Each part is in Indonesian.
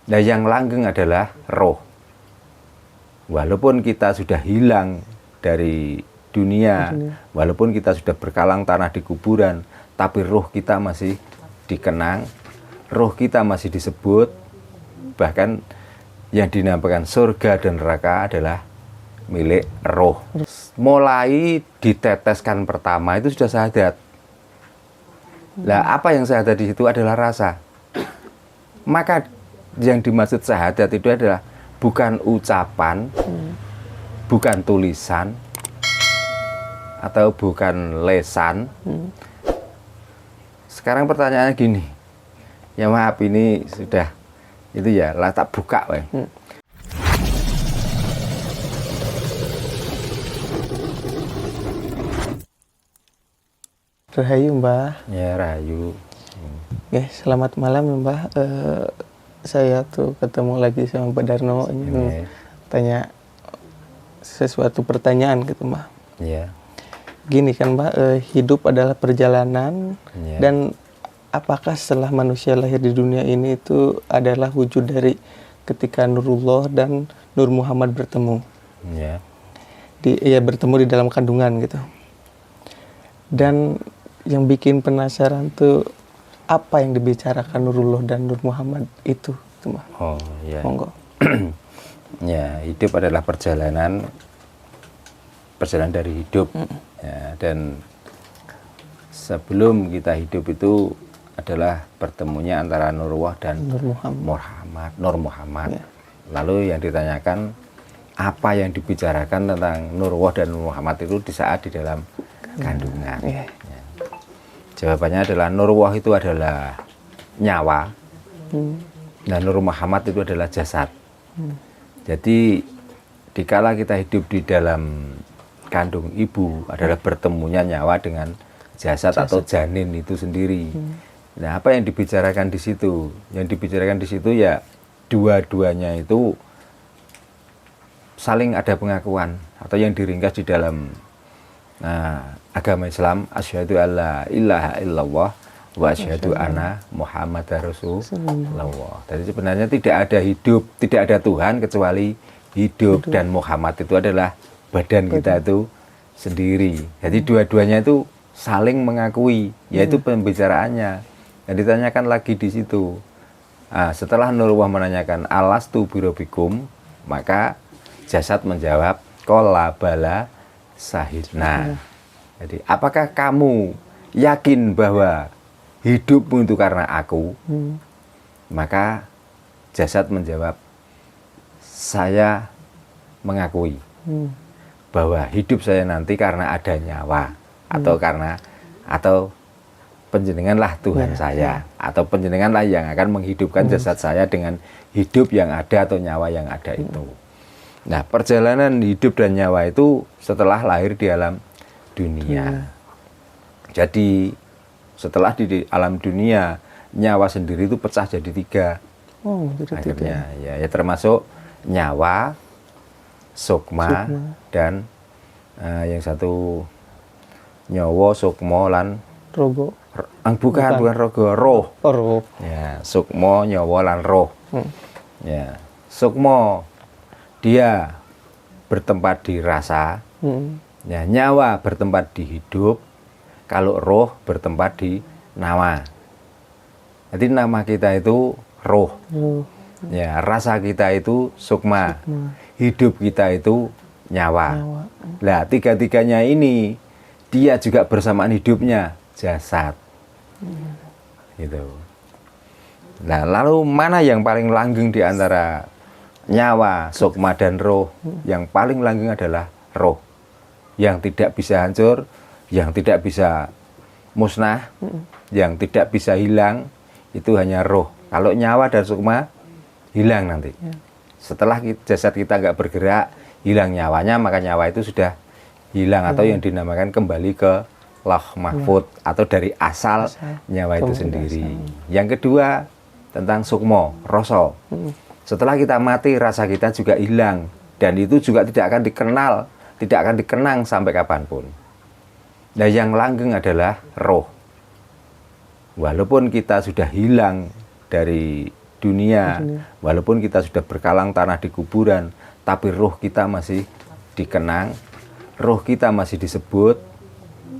Nah, yang langgeng adalah roh. Walaupun kita sudah hilang dari dunia, walaupun kita sudah berkalang tanah di kuburan, tapi roh kita masih dikenang, roh kita masih disebut. Bahkan yang dinamakan surga dan neraka adalah milik roh. Mulai diteteskan pertama itu sudah syahadat. Nah, apa yang syahadat di situ adalah rasa. Maka yang dimaksud syahadat itu adalah bukan ucapan, bukan tulisan, atau bukan lesan. Sekarang pertanyaannya gini, ya maaf ini sudah itu ya lah tak buka weh. Rahayu Mbah. Ya Rahayu. Oke, selamat malam Mbah. Saya tuh ketemu lagi sama Pak Darno, ingin tanya sesuatu pertanyaan gitu Mbah. Iya. Gini kan Mbah, hidup adalah perjalanan, dan apakah setelah manusia lahir di dunia ini itu adalah wujud dari ketika Nurullah dan Nur Muhammad bertemu? Iya. Bertemu di dalam kandungan gitu. Dan yang bikin penasaran tuh apa yang dibicarakan Nurullah dan Nur Muhammad itu Mbah. Oh iya. Monggo. Ya, hidup adalah perjalanan dari hidup. Ya, dan sebelum kita hidup itu adalah bertemunya antara Nurullah dan Nur Muhammad. Ya. Lalu yang ditanyakan apa yang dibicarakan tentang Nurullah dan Nur Muhammad itu di saat di dalam kandungan. Ya. Jawabannya adalah Nurullah itu adalah nyawa, dan Nur Muhammad itu adalah jasad. Jadi dikala kita hidup di dalam kandung ibu adalah bertemunya nyawa dengan jasad atau janin itu sendiri. Nah, apa yang dibicarakan di situ? Yang dibicarakan di situ ya dua-duanya itu saling ada pengakuan, atau yang diringkas di dalam agama Islam, asyhadu alla ilaha illallah wa asyhadu anna Muhammadar Rasulullah. Jadi sebenarnya tidak ada hidup, tidak ada Tuhan kecuali hidup, dan Muhammad itu adalah badan kita itu sendiri. Jadi dua-duanya itu saling mengakui, yaitu pembicaraannya. Dan ditanyakan lagi di situ. Setelah Nurullah menanyakan alastu birabbikum, maka jasad menjawab qala bala sahidna. Jadi apakah kamu yakin bahwa hidupmu itu karena aku? Maka jasad menjawab, saya mengakui bahwa hidup saya nanti karena ada nyawa, atau panjenenganlah Tuhan saya, atau panjenenganlah yang akan menghidupkan jasad saya dengan hidup yang ada atau nyawa yang ada itu. Nah, perjalanan hidup dan nyawa itu setelah lahir di alam dunia. Jadi setelah di alam dunia, nyawa sendiri itu pecah jadi tiga. Akhirnya ya termasuk nyawa, sukma, dan yang satu nyawa, sukma, lan rogo. Bukan rogo, roh. Roh. Ya, sukma, nyawa, lan roh. Ya, sukma dia bertempat di rasa. Ya, nyawa bertempat di hidup, kalau roh bertempat di nawa. Jadi nama kita itu roh. Ya, rasa kita itu sukma. Hidup kita itu nyawa. Nah, tiga-tiganya ini dia juga bersamaan hidupnya jasad. Gitu. Nah, lalu mana yang paling langgeng di antara nyawa, sukma, dan roh? Yang paling langgeng adalah roh. Yang tidak bisa hancur, yang tidak bisa musnah, yang tidak bisa hilang, itu hanya roh. Kalau nyawa dan sukma hilang nanti. Setelah jasad kita nggak bergerak, hilang nyawanya, maka nyawa itu sudah hilang, atau yang dinamakan kembali ke Lauh Mahfud, atau dari asal nyawa itu sendiri. Yang kedua tentang sukma, rasa. Setelah kita mati, rasa kita juga hilang, dan itu juga tidak akan dikenal, tidak akan dikenang sampai kapanpun. Nah, yang langgeng adalah roh. Walaupun kita sudah hilang dari dunia. Walaupun kita sudah berkalang tanah di kuburan, tapi roh kita masih dikenang, roh kita masih disebut.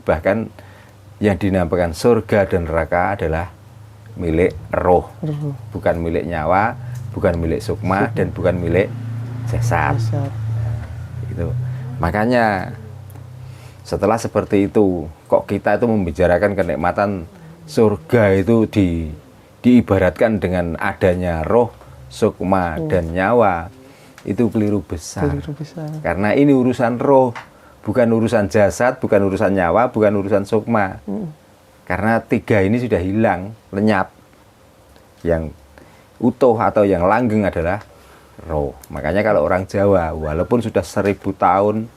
Bahkan yang dinamakan surga dan neraka adalah milik roh, bukan milik nyawa, bukan milik sukma, dan bukan milik jasad. Gitu. Makanya setelah seperti itu, kok kita itu membicarakan kenikmatan surga itu diibaratkan dengan adanya roh, sukma, dan nyawa, itu keliru besar. Karena ini urusan roh, bukan urusan jasad, bukan urusan nyawa, bukan urusan sukma. Karena tiga ini sudah hilang, lenyap. Yang utuh atau yang langgeng adalah roh. Makanya kalau orang Jawa, walaupun sudah 1000 tahun,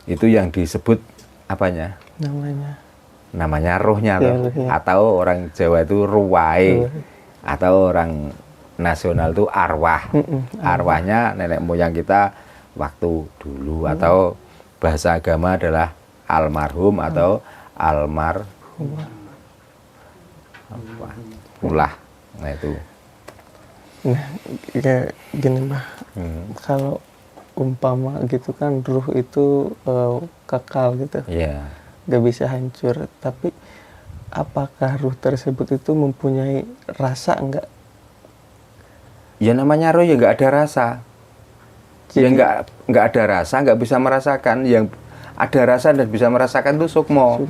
itu yang disebut apanya? Namanya rohnya, atau orang Jawa itu ruwai, atau orang nasional itu arwah. Arwahnya nenek moyang kita waktu dulu, atau bahasa agama adalah almarhum atau almarhulah. Nah itu. Nah, kayak gini Mbah, kalau umpama gitu kan ruh itu kekal gitu, gak bisa hancur. Tapi apakah ruh tersebut itu mempunyai rasa enggak? Ya namanya roh ya nggak ada rasa. Ya nggak ada rasa, nggak bisa merasakan. Yang ada rasa dan bisa merasakan itu sukmo.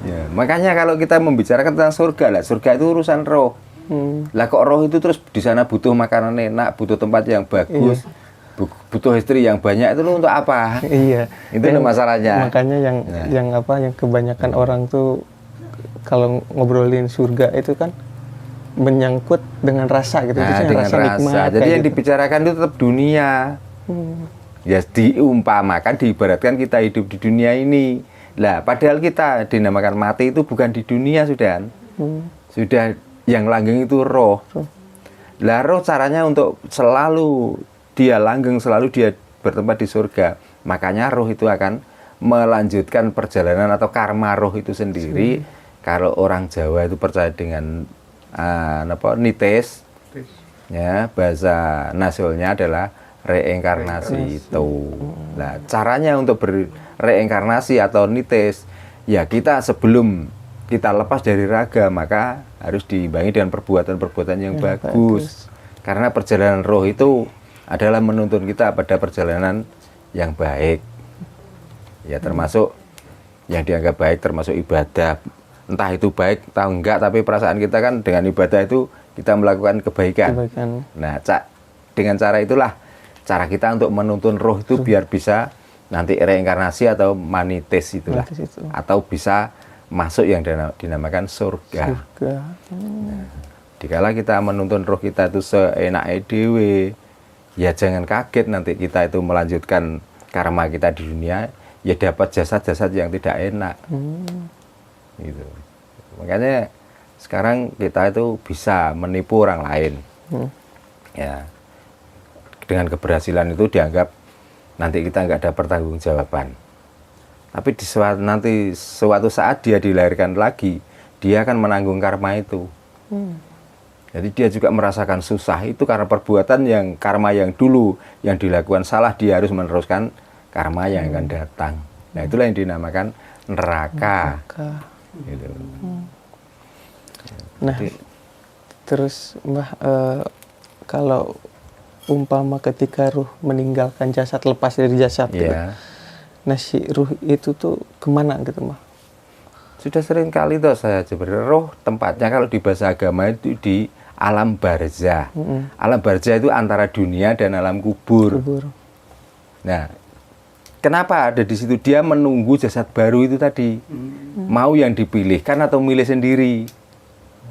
Ya, makanya kalau kita membicarakan tentang surga, lah surga itu urusan roh. Lah kok roh itu terus di sana butuh makanan enak, butuh tempat yang bagus, butuh istri yang banyak, itu untuk apa? Iya. Itu masalahnya. Makanya yang kebanyakan orang tuh kalau ngobrolin surga itu kan menyangkut dengan rasa gitu. Nah, dengan rasa. Nikmat, jadi yang dibicarakan itu tetap dunia. Ya diumpamakan, diibaratkan kita hidup di dunia ini. Lah padahal kita dinamakan mati itu bukan di dunia sudah. Sudah yang langgeng itu roh. Lah roh caranya untuk selalu dia langgeng, selalu dia bertempat di surga. Makanya roh itu akan melanjutkan perjalanan atau karma roh itu sendiri. Kalau orang Jawa itu percaya dengan nites, ya bahasa nasionalnya adalah reinkarnasi itu. Nah, caranya untuk berreinkarnasi atau nites, ya kita sebelum kita lepas dari raga, maka harus diimbangi dengan perbuatan-perbuatan yang bagus. Karena perjalanan roh itu adalah menuntun kita pada perjalanan yang baik. Ya termasuk yang dianggap baik, termasuk ibadah. Entah itu baik atau enggak, tapi perasaan kita kan dengan ibadah itu kita melakukan kebaikan. Nah, dengan cara itulah cara kita untuk menuntun roh itu biar bisa nanti reinkarnasi atau manites itulah. Atau bisa masuk yang dinamakan surga. Nah, dikala kita menuntun roh kita itu seenaknya dewe, ya jangan kaget nanti kita itu melanjutkan karma kita di dunia, ya dapat jasad-jasad yang tidak enak. Gitu. Makanya sekarang kita itu bisa menipu orang lain. Ya. Dengan keberhasilan itu dianggap nanti kita nggak ada pertanggungjawaban. Tapi nanti suatu saat dia dilahirkan lagi, dia akan menanggung karma itu. Jadi dia juga merasakan susah itu karena perbuatan yang karma yang dulu yang dilakukan salah, dia harus meneruskan karma yang akan datang. Nah itulah yang dinamakan neraka. Gitu. Nah, terus Mbah, kalau umpama ketika ruh meninggalkan jasad, lepas dari jasad, gitu, nah si ruh itu tuh kemana gitu Mbah? Sudah sering kali tuh saya coba, roh tempatnya kalau di bahasa agama itu di alam barzah. Alam barzah itu antara dunia dan alam kubur. Nah, kenapa ada di situ? Dia menunggu jasad baru itu tadi. Mau yang dipilihkan atau milih sendiri.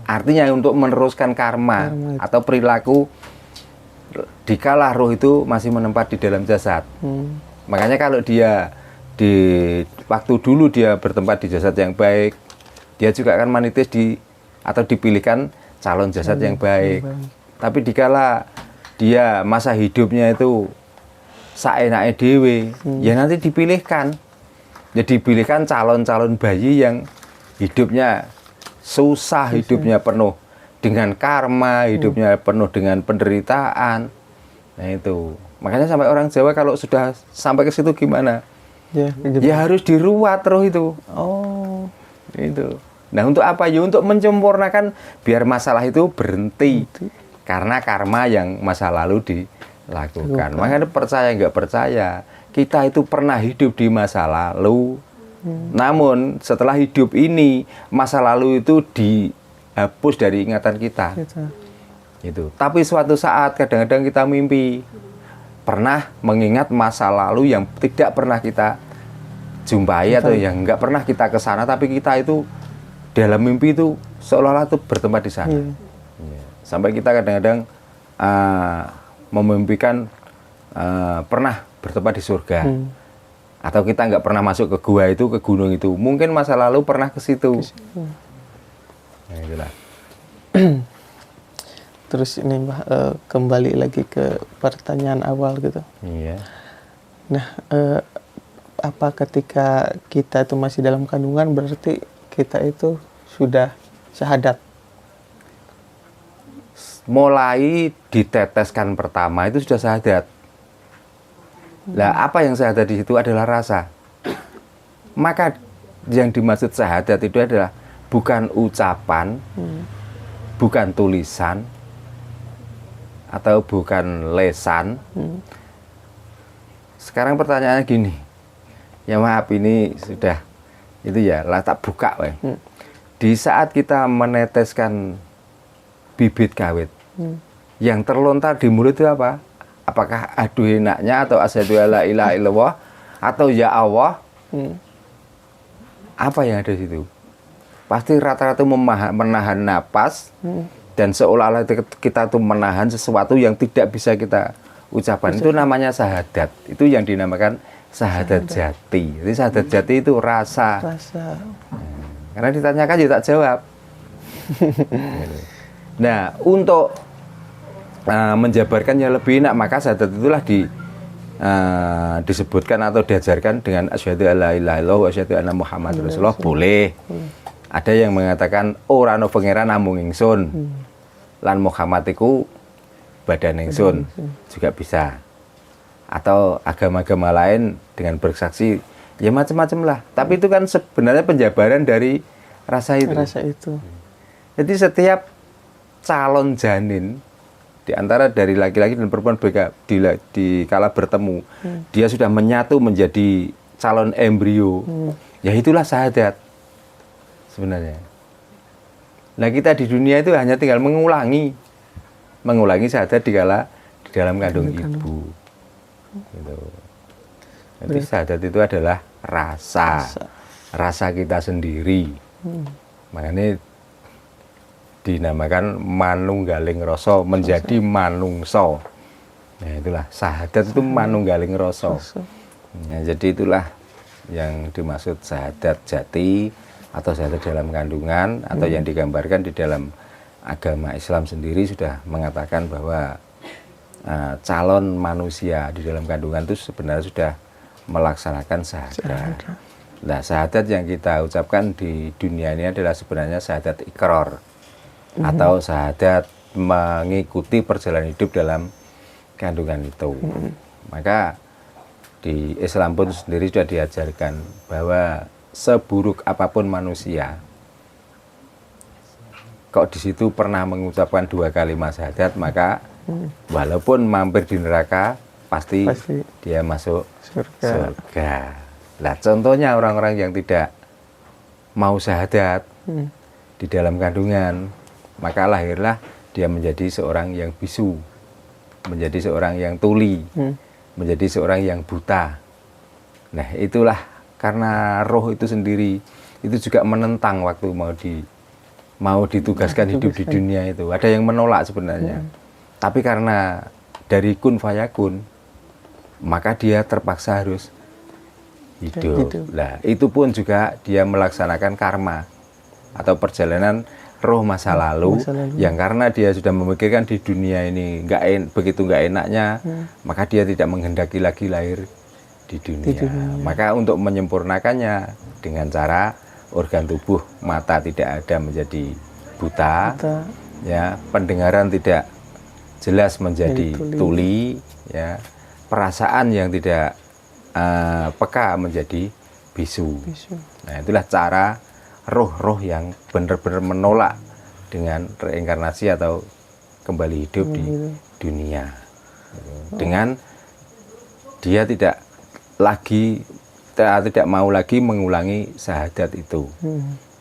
Artinya untuk meneruskan karma atau perilaku dikala roh itu masih menempat di dalam jasad. Makanya kalau dia di waktu dulu dia bertempat di jasad yang baik, dia juga akan manitis atau dipilihkan calon jasad yang baik. Tapi dikala dia masa hidupnya itu saenake dewe, ya nanti dipilihkan. Ya dipilihkan calon-calon bayi yang hidupnya susah, hidupnya penuh dengan karma, hidupnya penuh dengan penderitaan. Nah itu, makanya sampai orang Jawa kalau sudah sampai ke situ gimana? Ya harus diruat roh itu. Oh, itu. Nah untuk apa? Ya untuk menyempurnakan biar masalah itu berhenti. Karena karma yang masa lalu dilakukan. Makanya percaya nggak percaya, kita itu pernah hidup di masa lalu. Namun setelah hidup ini, masa lalu itu dihapus dari ingatan kita. Gitu. Tapi suatu saat kadang-kadang kita mimpi pernah mengingat masa lalu yang tidak pernah kita jumpai atau yang nggak pernah kita ke sana, tapi kita itu dalam mimpi itu seolah-olah itu bertempat di sana. Sampai kita kadang-kadang memimpikan pernah bertempat di surga. Atau kita nggak pernah masuk ke gua itu, ke gunung itu. Mungkin masa lalu pernah ke situ. Nah, itulah. Terus ini Mbah, kembali lagi ke pertanyaan awal gitu. Iya. Nah, apa ketika kita itu masih dalam kandungan berarti kita itu sudah syahadat? Mulai diteteskan pertama itu sudah syahadat. Lah apa yang syahadat di situ adalah rasa. Maka yang dimaksud syahadat itu adalah bukan ucapan, bukan tulisan, atau bukan lesan. Sekarang pertanyaannya gini, ya maaf ini sudah itu ya lah tak buka weh. Di saat kita meneteskan bibit kawit, yang terlontar di mulut itu apa? Apakah aduh enaknya atau asyhadu alla ilaha illallah atau ya Allah? Apa yang ada di situ? Pasti rata-rata menahan napas dan seolah-olah kita tuh menahan sesuatu yang tidak bisa kita ucapkan. Itu namanya syahadat. Itu yang dinamakan syahadat jati. Jadi syahadat jati itu rasa. Karena ditanyakan ya tak jawab. Nah, untuk menjabarkannya lebih enak, maka syahadat itulah disebutkan atau diajarkan dengan asyhadu alla ilaha illallah wa asyhadu anna Muhammad Rasulullah. Boleh. Ada yang mengatakan ora ana pangeran namung ingsun. Lan Muhammad iku badan ingsun juga bisa. Atau agama-agama lain dengan bersaksi ya macam-macam lah. Tapi itu kan sebenarnya penjabaran dari rasa itu. Rasa itu. Jadi setiap calon janin di antara dari laki-laki dan perempuan di kala bertemu, dia sudah menyatu menjadi calon embrio. Ya itulah syahadat sebenarnya. Nah kita di dunia itu hanya tinggal mengulangi syahadat di dalam kandung ibu. Gitu. Jadi syahadat itu adalah rasa kita sendiri. Makanya dinamakan manunggaling rasa, menjadi manungso. Nah itulah syahadat itu manunggaling rasa. Nah, jadi itulah yang dimaksud syahadat jati atau syahadat dalam kandungan, atau yang digambarkan di dalam agama Islam sendiri sudah mengatakan bahwa calon manusia di dalam kandungan itu sebenarnya sudah melaksanakan syahadat. Nah syahadat yang kita ucapkan di dunia ini adalah sebenarnya syahadat iqrar atau syahadat mengikuti perjalanan hidup dalam kandungan itu. Maka di Islam pun sendiri sudah diajarkan bahwa seburuk apapun manusia, kok di situ pernah mengucapkan 2 kalimat syahadat, maka walaupun mampir di neraka pasti dia masuk surga. Nah contohnya orang-orang yang tidak mau syahadat di dalam kandungan, maka lahirlah dia menjadi seorang yang bisu, menjadi seorang yang tuli, menjadi seorang yang buta. Nah itulah karena roh itu sendiri itu juga menentang waktu mau ditugaskan hidup di dunia itu. Ada yang menolak sebenarnya, tapi karena dari kun fayakun, maka dia terpaksa harus hidup. Nah itu pun juga dia melaksanakan karma atau perjalanan roh masa lalu yang karena dia sudah memikirkan di dunia ini begitu nggak enaknya, maka dia tidak menghendaki lagi lahir di dunia. Maka untuk menyempurnakannya dengan cara organ tubuh mata tidak ada menjadi buta, ya, pendengaran tidak jelas menjadi Jadi tuli, ya, perasaan yang tidak peka menjadi bisu. Nah, itulah cara roh-roh yang benar-benar menolak dengan reinkarnasi atau kembali hidup di dunia. Dengan dia tidak mau lagi mengulangi syahadat itu.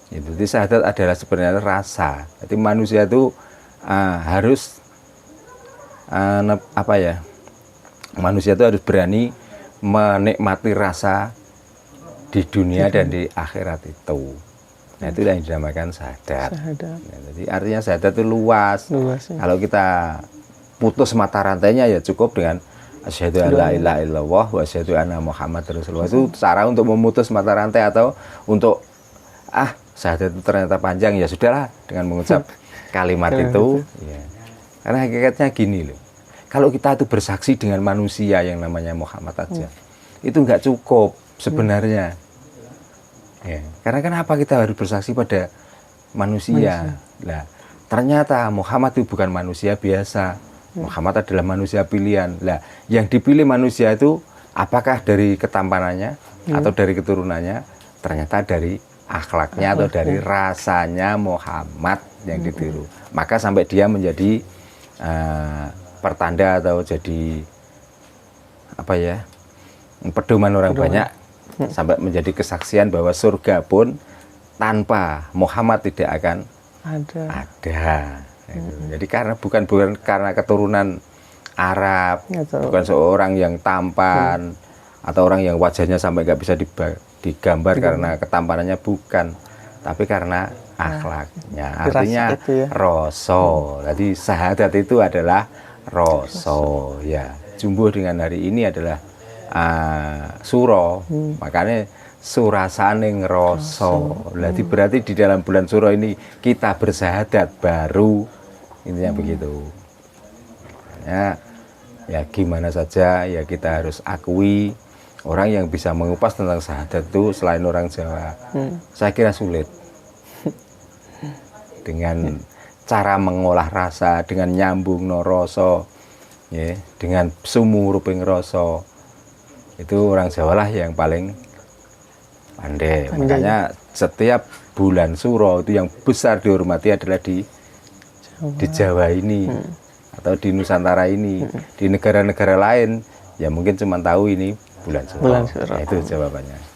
Jadi syahadat adalah sebenarnya rasa. Jadi manusia itu harus manusia itu harus berani menikmati rasa di dunia dan di akhirat itu. Nah, itu yang dinamakan syahadat. Nah, jadi artinya syahadat itu luas. Ya. Kalau kita putus mata rantainya ya cukup dengan asyhadu alla ilaha illallah wa asyhadu anna Muhammad Rasulullah. Itu cara untuk memutus mata rantai, atau untuk syahadat itu ternyata panjang, ya sudahlah dengan mengucap kalimat itu. Ya. Karena hakikatnya gini loh. Kalau kita itu bersaksi dengan manusia yang namanya Muhammad aja, itu nggak cukup sebenarnya. Ya. Karena kenapa kita harus bersaksi pada manusia? Nah, ternyata Muhammad itu bukan manusia biasa. Muhammad adalah manusia pilihan. Nah, yang dipilih manusia itu apakah dari ketampanannya atau dari keturunannya? Ternyata dari akhlaknya atau dari rasanya Muhammad yang ditiru. Maka sampai dia menjadi pertanda atau jadi pedoman orang banyak, sampai menjadi kesaksian bahwa surga pun tanpa Muhammad tidak akan ada. Jadi bukan karena keturunan Arab, bukan seorang yang tampan atau orang yang wajahnya sampai nggak bisa digambar karena ketampanannya, bukan, tapi karena akhlaknya. Artinya roso. Jadi syahadat itu adalah roso. Ya, jumbuh dengan hari ini adalah suro, makanya surasaning roso. Jadi berarti di dalam bulan suro ini kita bersyahadat baru, intinya begitu. Ya gimana saja ya kita harus akui, orang yang bisa mengupas tentang syahadat itu selain orang Jawa, saya kira sulit. Dengan cara mengolah rasa, dengan nyambung no roso, ya, dengan sumu ruping roso, itu orang Jawa lah yang paling pandai. Makanya setiap bulan suro itu yang besar dihormati adalah di Jawa ini, atau di Nusantara ini. Di negara-negara lain ya mungkin cuma tahu ini bulan suro. Nah, itu jawabannya.